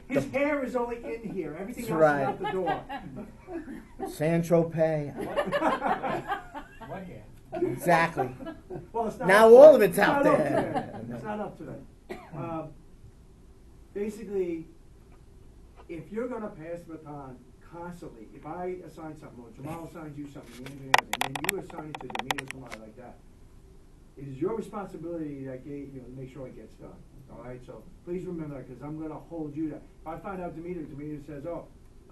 His hair is only in here. Everything That's else right. is out the door. San Tropez. What here? Exactly. Well, it's not Now up all today. of it's out not up there. today. It's not up today. Basically, if you're going to pass the baton constantly, if I assign something, or Jamal assigns you something, and then you assign it to Demeter or somebody like that, it is your responsibility that to make sure it gets done. All right, so please remember that, because I'm going to hold you that. If I find out Demeter says, "Oh,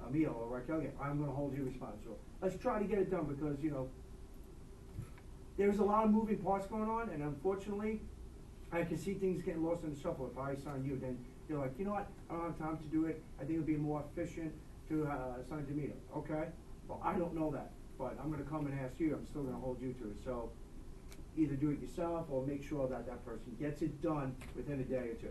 Emil or Raquel, I'm going to hold you responsible." Let's try to get it done, because there's a lot of moving parts going on, and unfortunately, I can see things getting lost in the shuffle. If I assign you, then you're like, you know what? I don't have time to do it. I think it'll be more efficient to assign Demeter. Okay, well, I don't know that, but I'm going to come and ask you. I'm still going to hold you to it. So either do it yourself or make sure that that person gets it done within a day or two.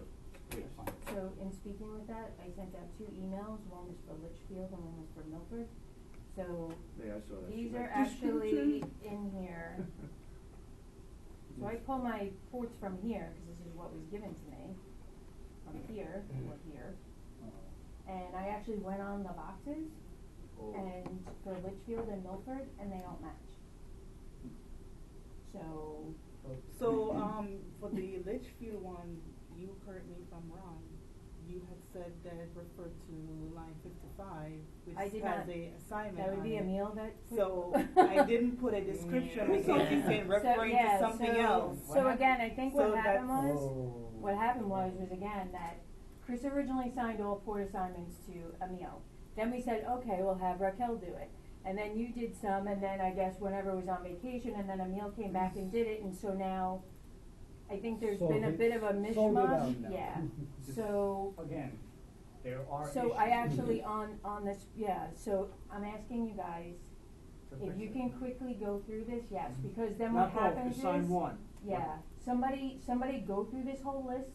Please. So in speaking with that, I sent out 2 emails. One was for Litchfield and one was for Milford. So Yeah, I saw that. these She's are like, actually in here. So I pull my ports from here, because this is what was given to me, from here or here. And I actually went on the boxes, and for Litchfield and Milford, and they don't match. So, for the Litchfield one, you correct me if I'm wrong, you had said that it referred to line 55, which I did has not. a assignment that would on be it. Emil that. So I didn't put a description because you said referring to something else. So again, I think So what happened that's- was again that Chris originally signed all port assignments to Emil. Then we said, okay, we'll have Raquel do it. And then you did some, and then I guess whenever it was on vacation, and then Emil came back and did it, and so now I think there's been a bit of a mishmash. Yeah. So Again, there are so issues. I actually on this, yeah, so I'm asking you guys, if you can quickly go through this, yes, because then what Not both, happens is. assign one. Yeah, somebody go through this whole list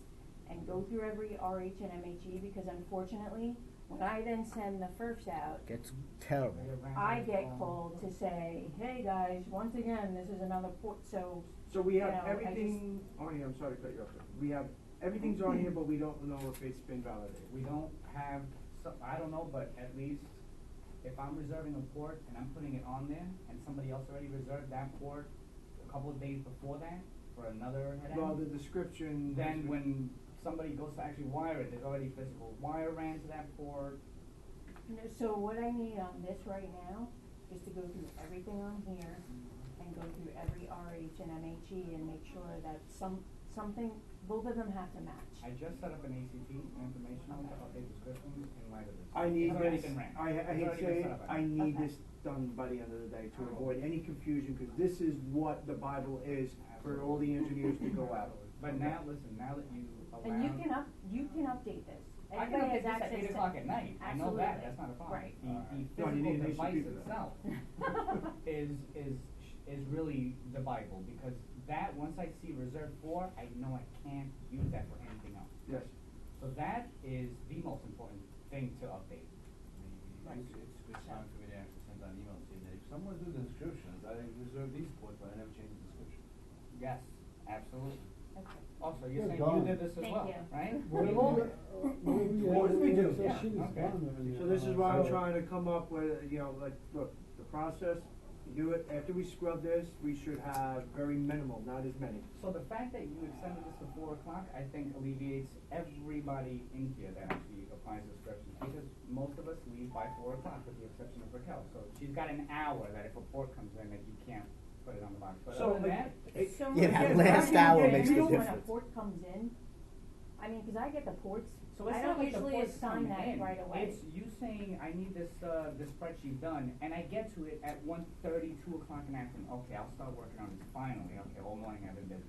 and go through every RH and MHE, because unfortunately, when I then send the FERFs out, Gets terrible. I get called to say, hey guys, once again, this is another port, so. So we have you know, everything on here. I'm sorry to cut you off. We have everything's on here, but we don't know if it's been validated. We don't have, I don't know, but at least if I'm reserving a port and I'm putting it on there, and somebody else already reserved that port a couple of days before that for another head Well, end, the description. then when somebody goes to actually wire it, there's already physical wire ran to that port. No, so what I need on this right now is to go through everything on here and go through every RH and MHE and make sure that something, both of them have to match. I just set up an ACT informational to update descriptions in light of this. I need It's already this. been ran. I It's hate to already say been it. set up. I need Okay. this done by the end of the day to avoid any confusion, because this is what the Bible is for all the engineers to go out. But now, listen, now that you allow. And you can update this. I can Everybody update has this at access 8 to- o'clock at night. I know that, Absolutely. that's not a problem. Right. The No, you physical need an device ACP for that. itself is really the Bible, because that, once I see reserved for, I know I can't use that for anything else. Yes. So that is the most important thing to update. It's a good time for me to actually send out an email saying that if someone do the descriptions, I reserve these ports, but I never change the description. Yes, absolutely. Okay. Also, you're Good saying God. you did this as Thank well, you. right? What we do? Yeah, okay. So this is why I'm trying to come up with, like, look, the process, you do it, after we scrub this, we should have very minimal, not as many. So the fact that you extended this to 4 o'clock, I think alleviates everybody in here that actually applies descriptions, because most of us leave by 4 o'clock, with the exception of Raquel. So she's got an hour that if a port comes in, that you can't put it on the box. But So, other than that, So Yeah, that when- last when- hour when makes the When a difference. port comes in, I mean, cause I get the ports, so it's I not don't like the usually port's assign coming that in. right away. It's you saying, I need this spreadsheet done, and I get to it at 1:30, 2 o'clock in the afternoon. Okay, I'll start working on this finally. Okay, all morning I've been busy.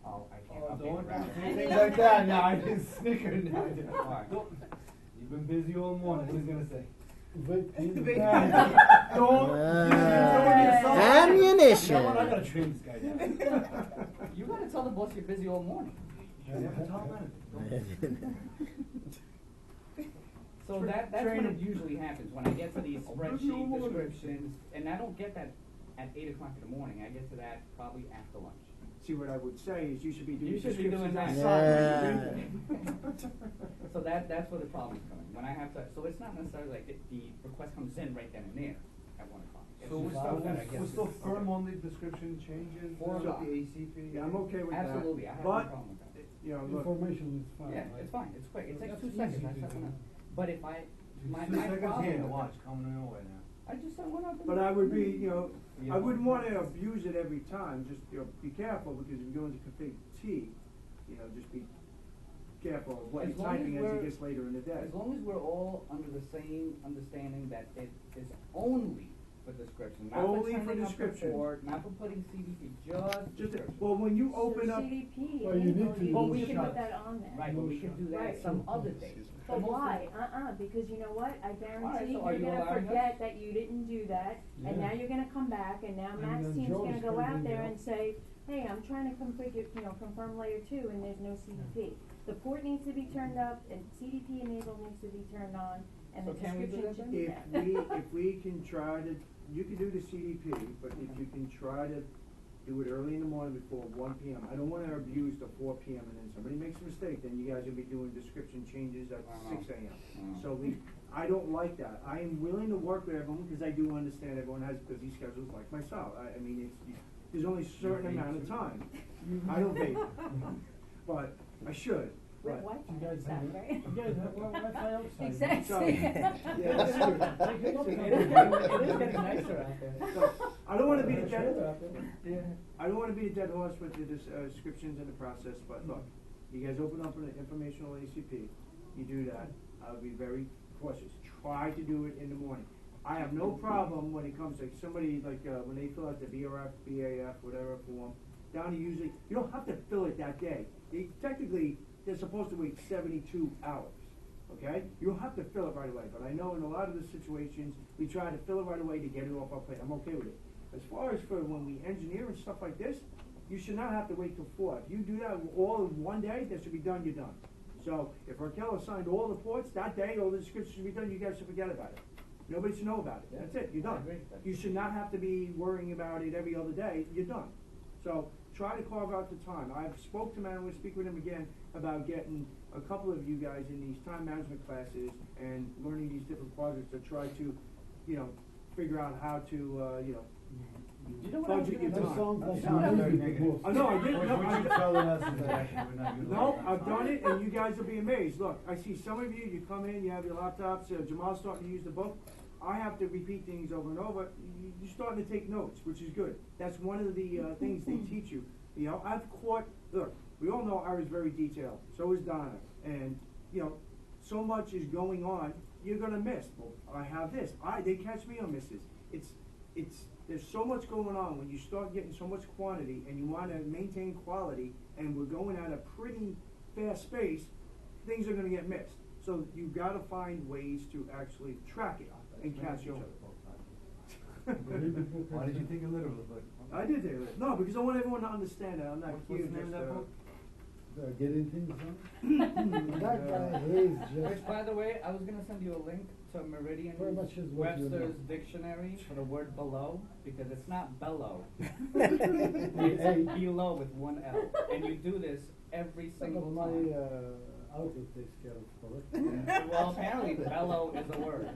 Oh, I can't update Don't the graphic. say things like that now. I didn't snicker now. Why? You've been busy all morning. What are you gonna say? Ammunition. I'm not gonna train this guy down. You gotta tell the boss you're busy all morning. I never tell him So that's when it usually happens, when I get to these spreadsheet descriptions, and I don't get that at 8 o'clock in the morning, I get to that probably after lunch. See, what I would say is you should be doing You should be doing descriptions that. outside when you read them. So that's where the problem's coming, when I have to, so it's not necessarily like the request comes in right then and there at 1 o'clock. It's So we're just still, that I get we're it. still firm Okay. on the description changes, 4 with o'clock. the ACP? Yeah, I'm okay with that. Absolutely, I have no But, problem with that. you know, look, Information is fine. Yeah, it's fine, it's quick, it takes That's 2 seconds, easy I to set do. one up. But if I, my 2 seconds problem here, with watch, it- coming your way now. I just set one up. and- but I would be, you know, Yeah. I wouldn't wanna abuse it every time, just, you know, be careful, because if you go into config T, you know, just be careful of what As you're long as typing as we're- it gets later in the day. As long as we're all under the same understanding that it is only for description, not for Only for turning up description. report, not for putting CDP, just Just, description. well, when you open So up, CDP, Well, you need to you Well, use we can can- put that on there. Right, but we can do that Right. some other days. But most of- why? Because you know what? I guarantee so are you're you gonna allowing us? forget that you didn't do that, and Yeah. now you're gonna come back, and now And Matt's then team's Joe's gonna go gonna out be there out. and say, hey, I'm trying to configure, confirm layer 2, and there's no CDP. The port needs to be turned up, and CDP enable needs to be turned on, and the So can we do description that should then? be there. if we can try to, you can do the CDP, but if you can try to do it early in the morning before 1 PM. I don't wanna abuse the 4 PM, and then somebody makes a mistake, then you guys will be doing description changes at Uh-huh. 6 AM. Uh-huh. So I don't like that. I am willing to work with everyone, because I do understand everyone has busy schedules like myself. I mean, there's only a certain amount of time. I don't vape, but I should, With but. Wi-Fi You guys and stuff, have, right? you guys have Wi-Fi outside. Exactly. So, yeah, that's true. It is getting nicer out there. So, I don't wanna be the Sure, dead, out there. Yeah. I don't wanna be a dead horse with the descriptions and the process, but look, you guys open up an informational ACP, you do that, I'll be very cautious, try to do it in the morning. I have no problem when it comes to somebody, like, when they fill out the BRF, BAF, whatever form, down to usually, you don't have to fill it that day. Technically, they're supposed to wait 72 hours, okay? You don't have to fill it right away, but I know in a lot of the situations, we try to fill it right away to get it off our plate, I'm okay with it. As far as for when we engineer and stuff like this, you should not have to wait till 4. If you do that all in one day, that should be done, you're done. So, if Raquel assigned all the ports that day, all the descriptions should be done, you guys should forget about it. Nobody should know about it, that's it, you're I done. agree. You should not have to be worrying about it every other day, you're done. So, try to carve out the time. I've spoke to Matt, I'm gonna speak with him again about getting a couple of you guys in these time management classes and learning these different projects to try to, you know, figure out how to, you know, You know what I was budget gonna your That time. sounds like Sounds an very easy negative. book. I know, I did, no, What I you're telling us is that actually we're not utilizing No, that I've done time. it, and you guys will be amazed. Look, I see some of you, you come in, you have your laptops, Jamal's starting to use the book. I have to repeat things over and over. You're starting to take notes, which is good. That's one of the things they teach you. You know, I've caught, look, we all know Ira's very detailed, so is Donna. And, you know, so much is going on, you're gonna miss. Well, I have this, they catch me on misses. There's so much going on when you start getting so much quantity and you wanna maintain quality, and we're going at a pretty fast pace, things are gonna get missed. So you gotta find ways to actually track it and catch each other. Why did you take it literal, but? I did do it. No, because I want everyone to understand that I'm not What's here the name of just, that book? Getting things done. That guy is Which, just. by the way, I was gonna send you a link to Meridian Very much is what you Webster's know. dictionary for the word below, because it's not bellow. Hey. It's below with 1 L, and you do this every single My time. outlook takes care of correct. Well, apparently bellow is a word.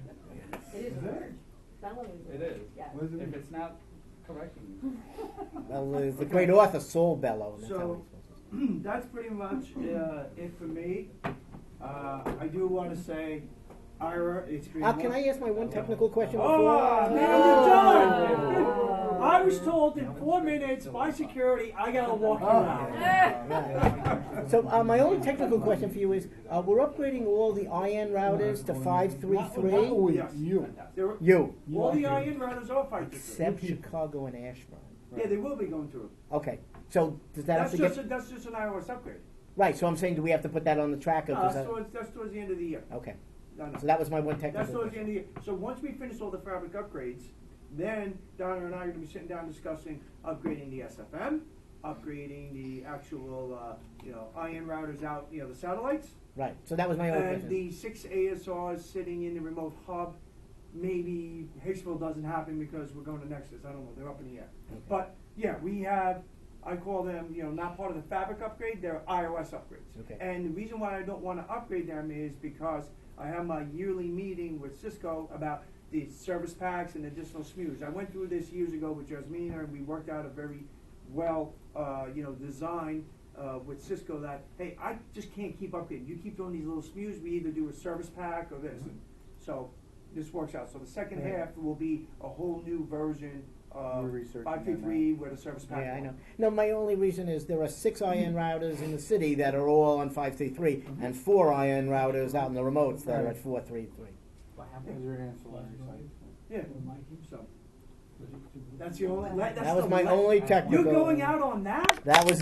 It is a word. Bellow is a It word. is. Yeah. What does it If mean? it's not correcting you. Well, the great author Saul Bellow. And that's how So, he's supposed to- that's pretty much it for me. I do wanna say, Ira, it's been. Can I ask my one technical question Oh, before? man, you're done! I was told in 4 minutes by security, I gotta walk you out. Right. So my only technical question for you is, we're upgrading all the IN routers to 533. Yes. You. There- You, All the IN routers are 523. except Chicago and Ashburn. Yeah, they will be going through. Okay, so does that have That's to just, get, that's just an iOS upgrade. right, so I'm saying, do we have to put that on the tracker? No, 'Cause that's towards the end of the year. okay, No, no. so that was my one That's technical towards the end question. of the year. So once we finish all the fabric upgrades, then Donna and I are gonna be sitting down discussing upgrading the SFM, upgrading the actual, IN routers out, the satellites. Right, so that was my only And question. the 6 ASRs sitting in the remote hub. Maybe Hicksville doesn't happen because we're going to Nexus, I don't know, they're up in the air. Okay. But, yeah, we have, I call them, you know, not part of the fabric upgrade, they're iOS upgrades. Okay. And the reason why I don't wanna upgrade them is because I have my yearly meeting with Cisco about the service packs and additional SMUs. I went through this years ago with Jasmina, and we worked out a very well, design, with Cisco that, hey, I just can't keep upgrading. You keep doing these little SMUs, we either do a service pack or this. So, this works out. So the second Right. half will be a whole new version of We're researching on 533 with a service pack. Yeah, I on it. know. No, my only reason is there are 6 IN routers in the city that are all on 533, and 4 IN routers out in the remotes that are at 433. What Is happened? there an ancillary site? Yeah, so, that's the only, that's That was the my only technical. You're going out on that? That was